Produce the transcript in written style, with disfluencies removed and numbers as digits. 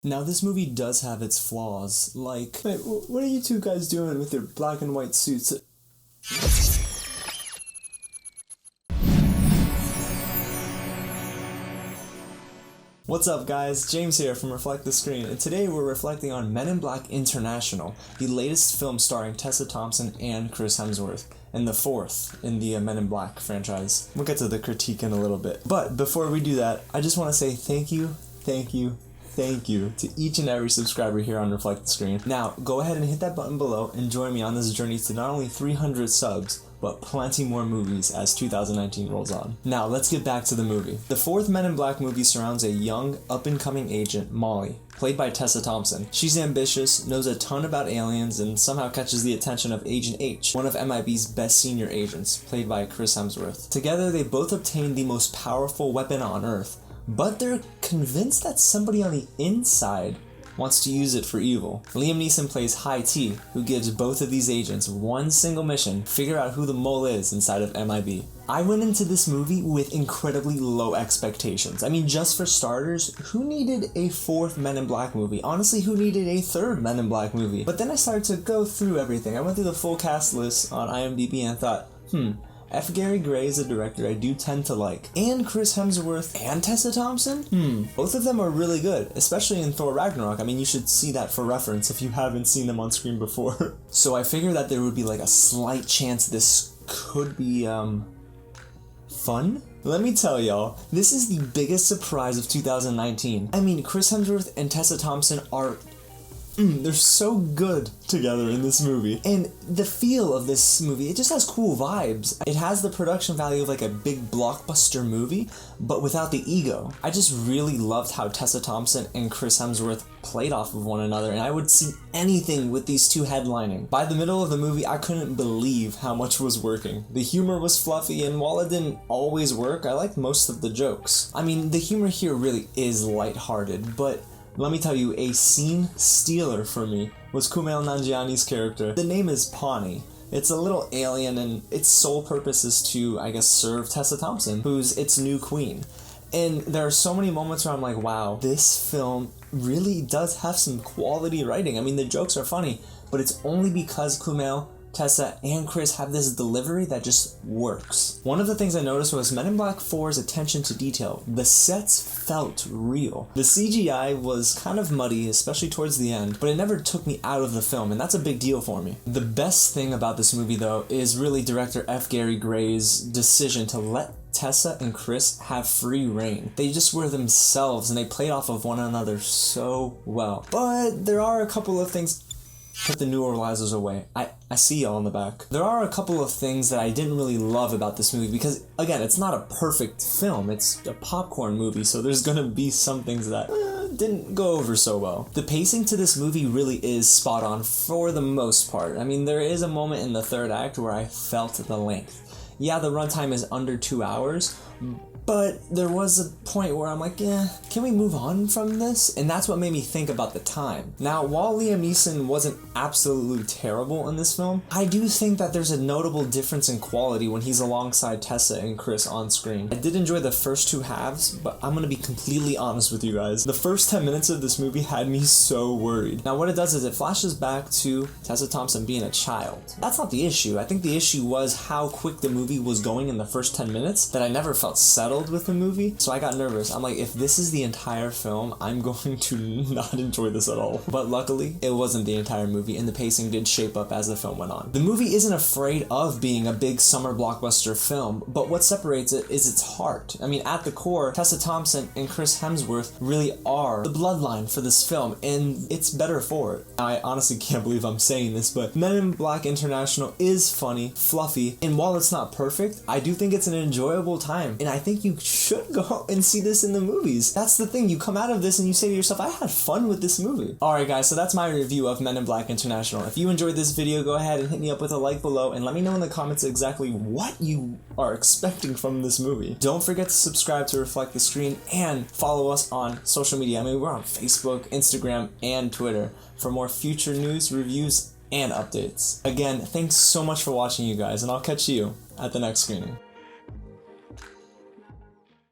Now, this movie does have its flaws, like, wait, what are you two guys doing with your black and white suits? What's up guys, James here from Reflect the Screen, and today we're reflecting on Men in Black International, the latest film starring Tessa Thompson and Chris Hemsworth, and the fourth in the Men in Black franchise. We'll get to the critique in a little bit. But before we do that, I just want to say thank you to each and every subscriber here on Reflect the Screen. Now, go ahead and hit that button below and join me on this journey to not only 300 subs, but plenty more movies as 2019 rolls on. Now, let's get back to the movie. The fourth Men in Black movie surrounds a young, up-and-coming agent, Molly, played by Tessa Thompson. She's ambitious, knows a ton about aliens, and somehow catches the attention of Agent H, one of MIB's best senior agents, played by Chris Hemsworth. Together, they both obtain the most powerful weapon on Earth, but they're convinced that somebody on the inside wants to use it for evil. Liam Neeson plays High T, who gives both of these agents one single mission: figure out who the mole is inside of MIB. I went into this movie with incredibly low expectations. I mean, just for starters, who needed a fourth Men in Black movie? Honestly, who needed a third Men in Black movie? But then I started to go through everything. I went through the full cast list on IMDb and thought, F. Gary Gray is a director I do tend to like. And Chris Hemsworth and Tessa Thompson? Both of them are really good, especially in Thor Ragnarok. I mean, you should see that for reference if you haven't seen them on screen before. So I figured that there would be like a slight chance this could be, fun? Let me tell y'all, this is the biggest surprise of 2019. I mean, Chris Hemsworth and Tessa Thompson are they're so good together in this movie. And the feel of this movie, it just has cool vibes. It has the production value of like a big blockbuster movie, but without the ego. I just really loved how Tessa Thompson and Chris Hemsworth played off of one another, and I would see anything with these two headlining. By the middle of the movie, I couldn't believe how much was working. The humor was fluffy, and while it didn't always work, I liked most of the jokes. I mean, the humor here really is lighthearted, but let me tell you, a scene stealer for me was Kumail Nanjiani's character. The name is Pawnee. It's a little alien, and its sole purpose is to, I guess, serve Tessa Thompson, who's its new queen. And there are so many moments where I'm like, wow, this film really does have some quality writing. I mean, the jokes are funny, but it's only because Kumail, Tessa, and Chris have this delivery that just works. One of the things I noticed was Men in Black 4's attention to detail. The sets felt real. The CGI was kind of muddy, especially towards the end, but it never took me out of the film, and that's a big deal for me. The best thing about this movie, though, is really director F. Gary Gray's decision to let Tessa and Chris have free reign. They just were themselves, and they played off of one another so well. But there are a couple of things. Put the neuralizers away. I see y'all in the back. There are a couple of things that I didn't really love about this movie because, again, it's not a perfect film. It's a popcorn movie, so there's gonna be some things that didn't go over so well. The pacing to this movie really is spot on for the most part. I mean, there is a moment in the third act where I felt the length. Yeah, the runtime is under 2 hours, but there was a point where I'm like, can we move on from this? And that's what made me think about the time. Now, while Liam Neeson wasn't absolutely terrible in this film, I do think that there's a notable difference in quality when he's alongside Tessa and Chris on screen. I did enjoy the first two halves, but I'm gonna be completely honest with you guys. The first 10 minutes of this movie had me so worried. Now, what it does is it flashes back to Tessa Thompson being a child. That's not the issue. I think the issue was how quick the movie was going in the first 10 minutes that I never felt settled with the movie, so I got nervous. I'm like, if this is the entire film, I'm going to not enjoy this at all. But luckily, it wasn't the entire movie, and the pacing did shape up as the film went on. The movie isn't afraid of being a big summer blockbuster film, but what separates it is its heart. I mean, at the core, Tessa Thompson and Chris Hemsworth really are the bloodline for this film, and it's better for it. Now, I honestly can't believe I'm saying this, but Men in Black International is funny, fluffy, and while it's not perfect, I do think it's an enjoyable time, and I think you should go and see this in the movies. That's the thing, you come out of this and you say to yourself, I had fun with this movie. Alright guys, so that's my review of Men in Black International. If you enjoyed this video, go ahead and hit me up with a like below and let me know in the comments exactly what you are expecting from this movie. Don't forget to subscribe to Reflect the Screen and follow us on social media. I mean, we're on Facebook, Instagram, and Twitter for more future news, reviews, and updates. Again, thanks so much for watching, you guys, and I'll catch you at the next screening.